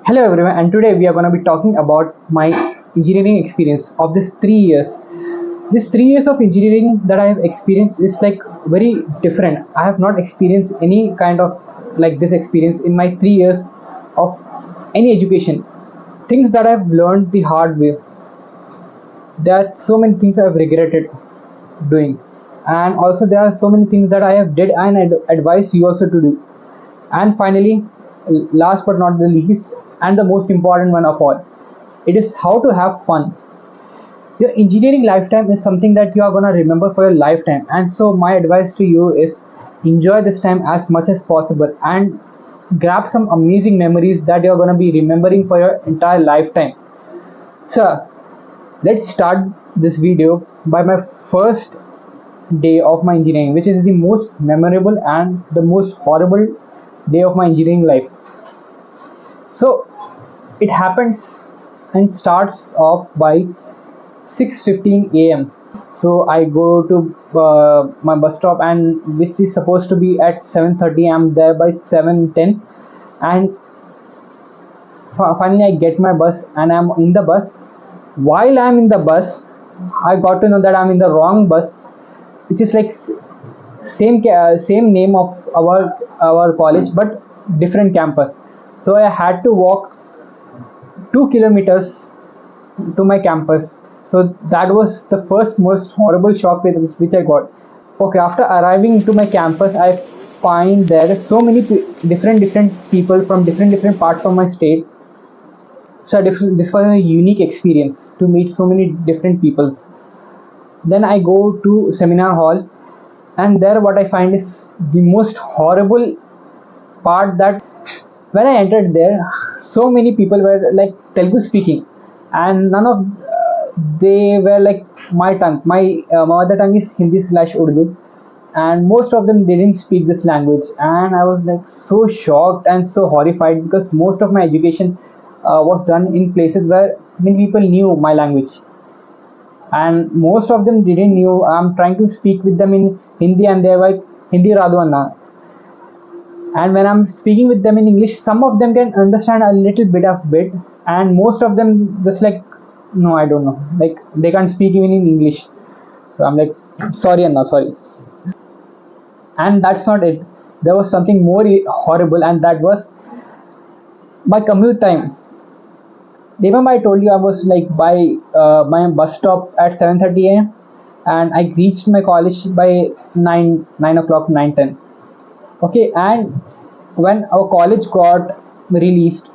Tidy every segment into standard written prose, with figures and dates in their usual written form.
Hello everyone, and today we are going to be talking about my engineering experience of this 3 years. This 3 years of engineering that I have experienced is like very different. I have not experienced any kind of like this experience in my 3 years of any education. Things that I've learned the hard way. There are so many things I've regretted doing, and also there are so many things that I have did and advise you also to do. And finally, last but not the least, and the most important one of all, it is how to have fun. Your engineering lifetime is something that you are going to remember for your lifetime. And so, my advice to you is enjoy this time as much as possible and grab some amazing memories that you're going to be remembering for your entire lifetime. So, let's start this video by my first day of my engineering, which is the most memorable and the most horrible day of my engineering life. So it happens and starts off by 6:15 a.m. So I go to my bus stop, and which is supposed to be at 7:30. I'm there by 7:10, and finally I get my bus and I'm in the bus. While I'm in the bus, I got to know that I'm in the wrong bus, which is like same name of our college but different campus. So I had to walk 2 kilometers to my campus. So that was the first most horrible shock which I got. Okay, after arriving to my campus, I find there so many different people from different parts of my state. So this was a unique experience to meet so many different peoples. Then I go to seminar hall, and there what I find is the most horrible part, that when I entered there, so many people were like Telugu speaking, and none of they were like my tongue. My mother tongue is Hindi/Urdu, and most of them didn't speak this language. And I was like so shocked and so horrified because most of my education was done in places where many people knew my language, and most of them didn't knew. I'm trying to speak with them in Hindi, and they're like Hindi Radu Anna. And when I'm speaking with them in English, some of them can understand a little bit of bit, and most of them just like, no, I don't know, like they can't speak even in English. So I'm like, sorry Anna, sorry. And that's not it. There was something more horrible, and that was my commute time. Remember I told you I was like by my bus stop at 7:30 a.m. and I reached my college by 9 o'clock, 9:10. Okay, and when our college got released,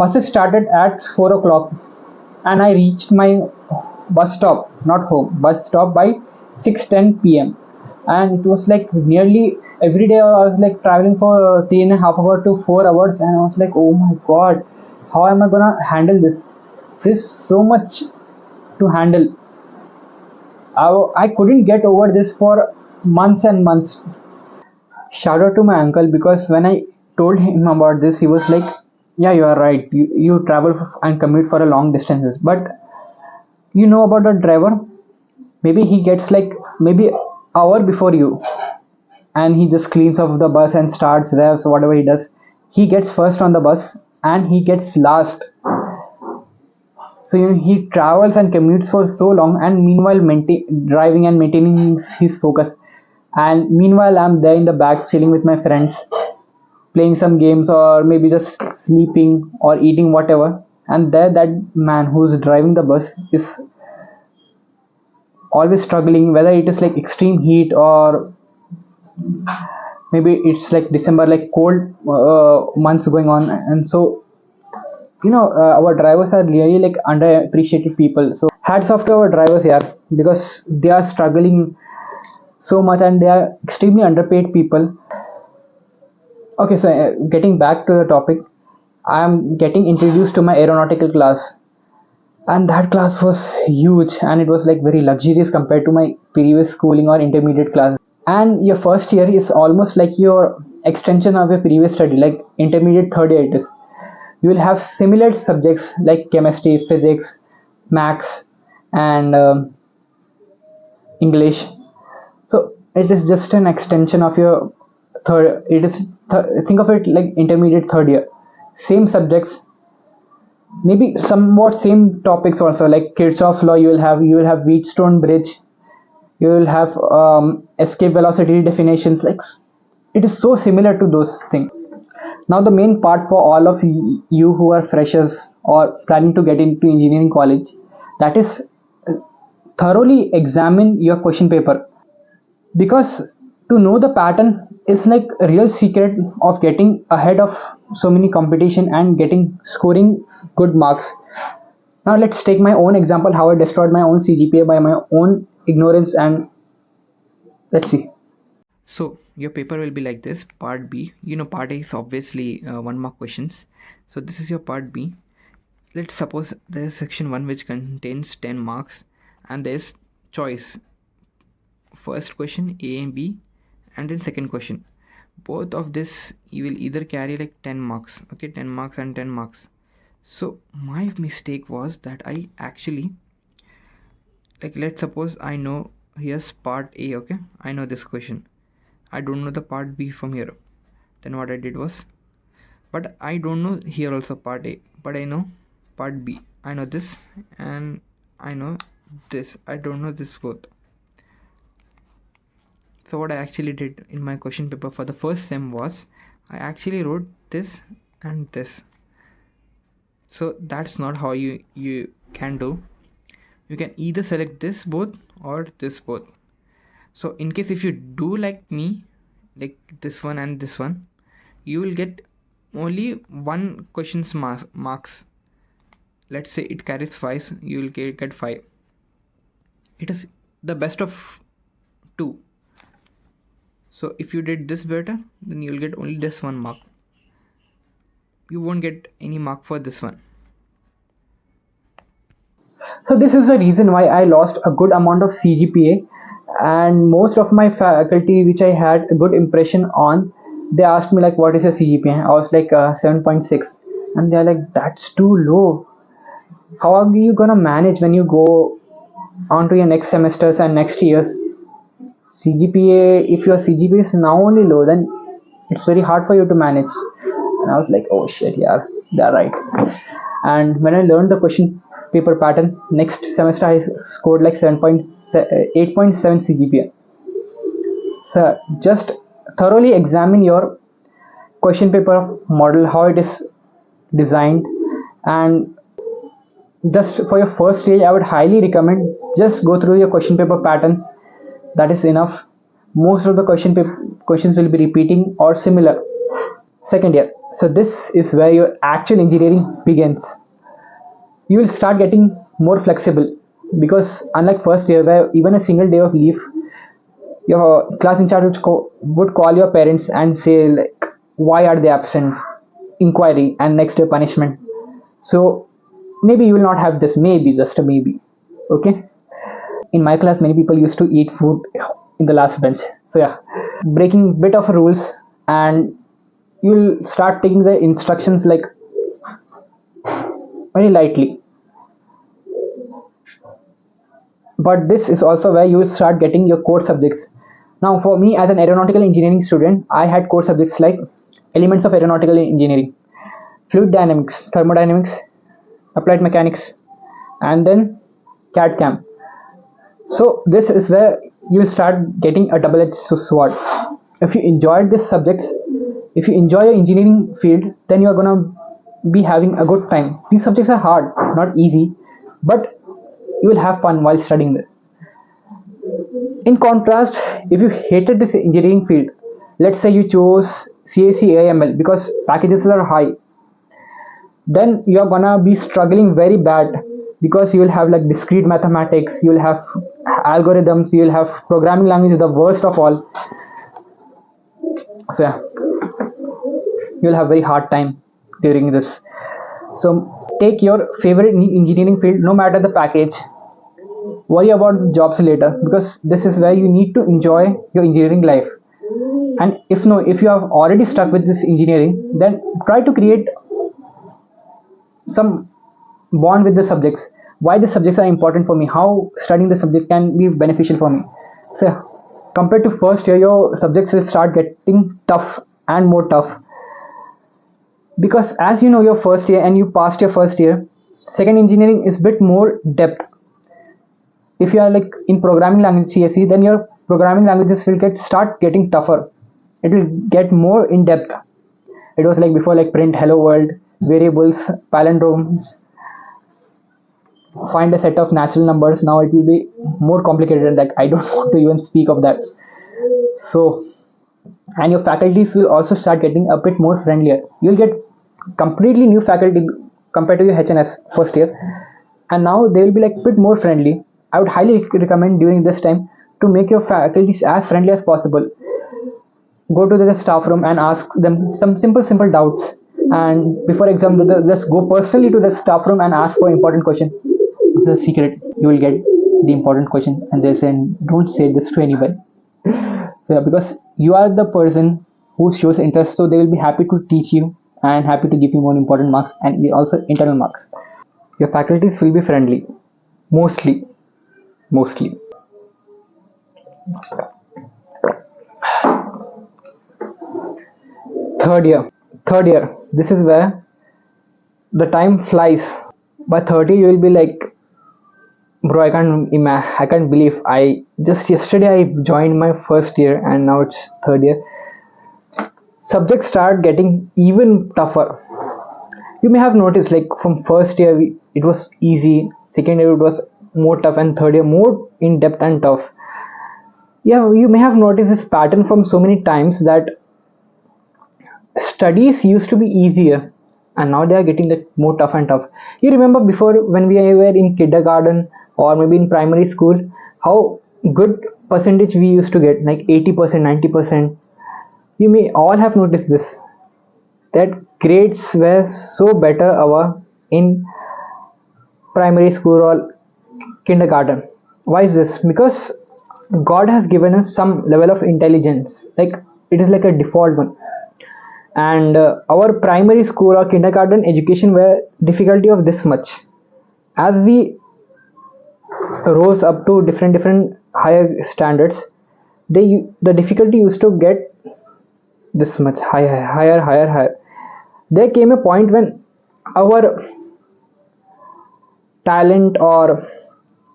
buses started at 4 o'clock, and I reached my bus stop, not home, bus stop by 6:10 p.m. And it was like nearly every day I was like traveling for 3.5 hours to 4 hours, and I was like, oh my god, how am I gonna handle this? This so much to handle. I couldn't get over this for months and months. Shout out to my uncle, because when I told him about this, he was like, yeah, you are right, you travel and commute for a long distances, but you know about the driver, maybe he gets like maybe hour before you, and he just cleans off the bus and starts revs, whatever he does, he gets first on the bus and he gets last. So he travels and commutes for so long, and meanwhile driving and maintaining his focus. And meanwhile I'm there in the back chilling with my friends, playing some games, or maybe just sleeping or eating whatever. And there that man who's driving the bus is always struggling, whether it is like extreme heat or maybe it's like December, like cold months going on. And so our drivers are really like underappreciated people. So hats off to our drivers here, because they are struggling so much and they are extremely underpaid people. Okay, so getting back to the topic, I am getting introduced to my aeronautical class, and that class was huge, and it was like very luxurious compared to my previous schooling or intermediate classes. And your first year is almost like your extension of your previous study, like intermediate third year it is. You will have similar subjects like chemistry, physics, maths, and English. So it is just an extension of your third. It is think of it like intermediate third year, same subjects, maybe somewhat same topics also, like Kirchhoff's law. You will have Wheatstone bridge. You will have escape velocity definitions. Like it is so similar to those things. Now the main part for all of you who are freshers or planning to get into engineering college, that is thoroughly examine your question paper, because to know the pattern is like a real secret of getting ahead of so many competition and getting scoring good marks. Now let's take my own example, how I destroyed my own CGPA by my own ignorance, and let's see. So your paper will be like this. Part B, part A is obviously 1 mark questions. So this is your part B. Let's suppose there is section 1 which contains 10 marks, and there's choice. First question A and B, and then second question. Both of this you will either carry like 10 marks. Okay, 10 marks and 10 marks. So my mistake was that I actually, like, let's suppose I know here's part A. Okay, I know this question. I don't know the part B from here. Then what I did was, but I don't know here also part A, but I know part B. I know this and I know this. I don't know this both. So what I actually did in my question paper for the first sem was, I actually wrote this and this. So that's not how you can do. You can either select this both or this both. So in case if you do like me, like this one and this one, you will get only one question's marks. Let's say it carries 5, you will get 5. It is the best of 2. So if you did this better, then you will get only this 1 mark. You won't get any mark for this one. So this is the reason why I lost a good amount of CGPA, and most of my faculty which I had a good impression on, they asked me like, what is your CGPA? I was like 7.6, and they're like, that's too low. How are you gonna manage when you go on to your next semesters and next years? CGPA, if your CGPA is now only low, then it's very hard for you to manage. And I was like, oh shit, yeah, they're right. And when I learned the question paper pattern, next semester I scored like 8.7 CGPA. So just thoroughly examine your question paper model, how it is designed, and just for your first stage I would highly recommend just go through your question paper patterns. That is enough. Most of the questions will be repeating or similar. Second year, so this is where your actual engineering begins. You will start getting more flexible, because unlike first year where even a single day of leave, your class in charge would call your parents and say like, why are they absent, inquiry, and next day punishment. So maybe you will not have this, maybe just a maybe. Okay, in my class many people used to eat food in the last bench. So yeah, breaking bit of rules, and you'll start taking the instructions like very lightly. But this is also where you will start getting your core subjects. Now for me as an aeronautical engineering student, I had core subjects like elements of aeronautical engineering, fluid dynamics, thermodynamics, applied mechanics, and then CAD CAM. So this is where you will start getting a double-edged sword. If you enjoyed these subjects, if you enjoy your engineering field, then you are gonna be having a good time. These subjects are hard, not easy, but you will have fun while studying them. In contrast, if you hated this engineering field, let's say you chose CAC AIML because packages are high, then you are gonna be struggling very bad, because you will have like discrete mathematics, you will have algorithms, you will have programming language, the worst of all. So yeah, you will have very hard time during this. So take your favorite engineering field, no matter the package. Worry about the jobs later, because this is where you need to enjoy your engineering life. And if you are already stuck with this engineering, then try to create some bond with the subjects. Why the subjects are important for me, how studying the subject can be beneficial for me. So compared to first year, your subjects will start getting tough and more tough, because as you know your first year and you passed your first year, second engineering is bit more depth. If you are like in programming language CSE, then your programming languages will start getting tougher. It will get more in depth. It was like before, like print hello world, variables, palindromes, find a set of natural numbers. Now it will be more complicated, like I don't want to even speak of that. So, and your faculties will also start getting a bit more friendlier. You'll get completely new faculty compared to your HNS first year, and now they will be like a bit more friendly. I would highly recommend during this time to make your faculties as friendly as possible. Go to the staff room and ask them some simple doubts, and before exam just go personally to the staff room and ask for important question. It's a secret, you will get the important question, and they say don't say this to anyone. So, yeah, because you are the person who shows interest, so they will be happy to teach you and happy to give you more important marks and also internal marks. Your faculties will be friendly, mostly. Third year, this is where the time flies. By 30 you will be like, bro, I can't believe I just yesterday I joined my first year and now it's third year. Subjects start getting even tougher. You may have noticed, like from first year it was easy, second year it was more tough, and third year more in depth and tough. Yeah, you may have noticed this pattern from so many times that studies used to be easier and now they are getting like more tough and tough. You remember before when we were in kindergarten or maybe in primary school, how good percentage we used to get, like 80%, 90%. You may all have noticed this, that grades were so better our in primary school or kindergarten. Why is this? Because God has given us some level of intelligence, like it is like a default one, and our primary school or kindergarten education were difficulty of this much. As we rose up to different higher standards, the difficulty used to get this much higher. There came a point when our talent or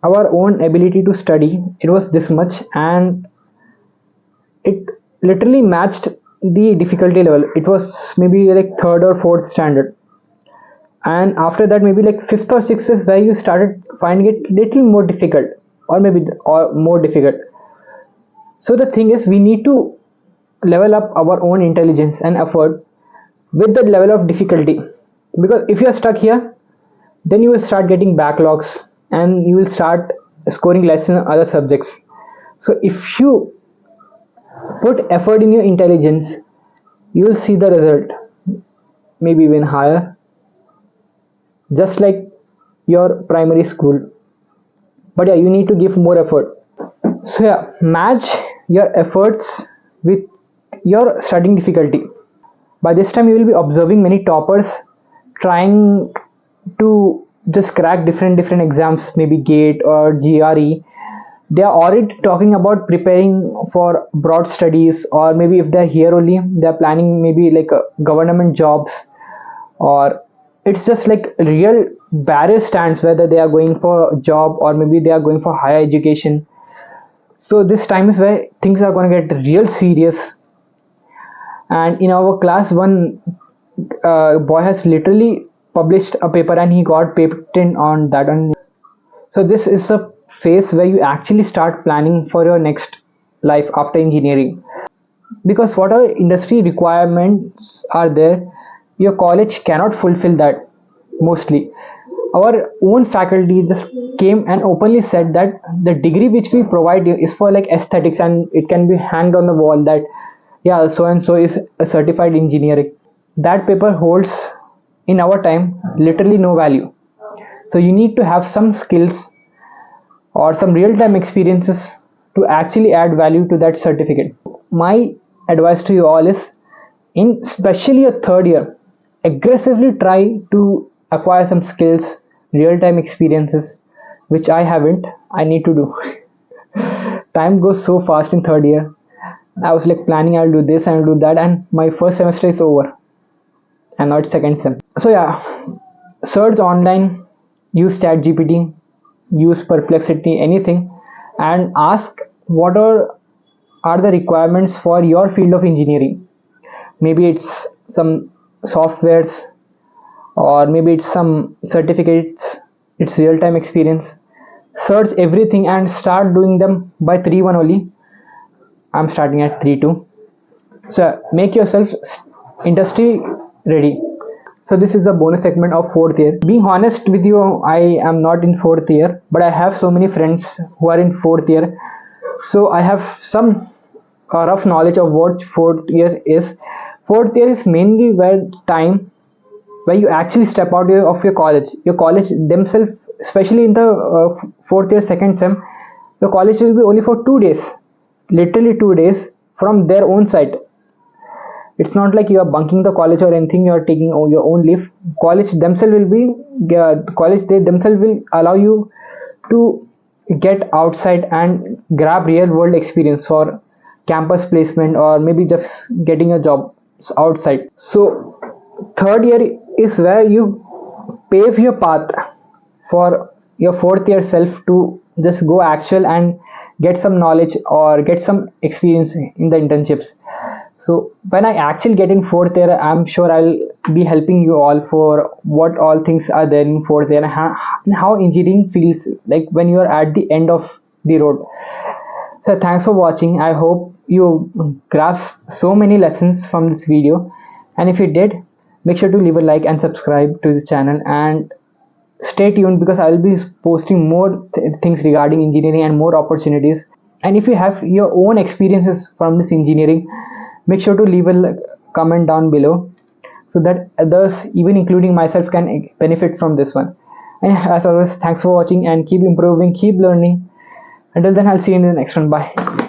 our own ability to study, it was this much, and it literally matched the difficulty level. It was maybe like third or fourth standard, and after that maybe like fifth or sixth is where you started finding it little more difficult, or maybe or more difficult. So the thing is, we need to level up our own intelligence and effort with that level of difficulty, because if you are stuck here, then you will start getting backlogs and you will start scoring less in other subjects. So if you put effort in your intelligence, you will see the result maybe even higher, just like your primary school. But yeah, you need to give more effort. So yeah, match your efforts with your studying difficulty. By this time you will be observing many toppers trying to just crack different exams, maybe GATE or GRE. They are already talking about preparing for broad studies, or maybe if they're here only, they're planning maybe like government jobs, or it's just like real barrier stands whether they are going for a job or maybe they are going for higher education. So this time is where things are going to get real serious. And in our class, one boy has literally published a paper and he got patent on that. So this is a phase where you actually start planning for your next life after engineering, because whatever industry requirements are there, your college cannot fulfill that. Mostly our own faculty just came and openly said that the degree which we provide you is for like aesthetics, and it can be hanged on the wall that yeah, so and so is a certified engineering. That paper holds in our time literally no value. So you need to have some skills or some real-time experiences to actually add value to that certificate. My advice to you all is, in especially a third year, aggressively try to acquire some skills, real-time experiences, which I haven't. I need to do. Time goes so fast in third year. I was like planning I'll do this and I'll do that, and my first semester is over, and now it's second sem. So yeah, search online, use ChatGPT, use Perplexity, anything, and ask what are the requirements for your field of engineering. Maybe it's some softwares, or maybe it's some certificates, it's real time experience. Search everything and start doing them by 3-1 only. I'm starting at 3-2. So make yourself industry ready. So this is a bonus segment of fourth year. Being honest with you, I am not in fourth year, but I have so many friends who are in fourth year. So I have some rough knowledge of what fourth year is. Fourth year is mainly where time where you actually step out of your college. Your college themselves, especially in the fourth year second sem, your college will be only for 2 days, literally 2 days from their own site. It's not like you are bunking the college or anything, you are taking your own leave. College themselves will be college, they themselves will allow you to get outside and grab real world experience for campus placement, or maybe just getting a job outside. So third year is where you pave your path for your fourth year self to just go actual and get some knowledge or get some experience in the internships. So when I actually get in fourth year, I'm sure I'll be helping you all for what all things are there in fourth year, and how engineering feels like when you are at the end of the road. So thanks for watching. I hope you grasp so many lessons from this video, and if you did, make sure to leave a like and subscribe to the channel, and stay tuned because I will be posting more things regarding engineering and more opportunities. And if you have your own experiences from this engineering, make sure to leave a comment down below so that others, even including myself, can benefit from this one. And as always, thanks for watching, and keep improving, keep learning. Until then, I'll see you in the next one. Bye.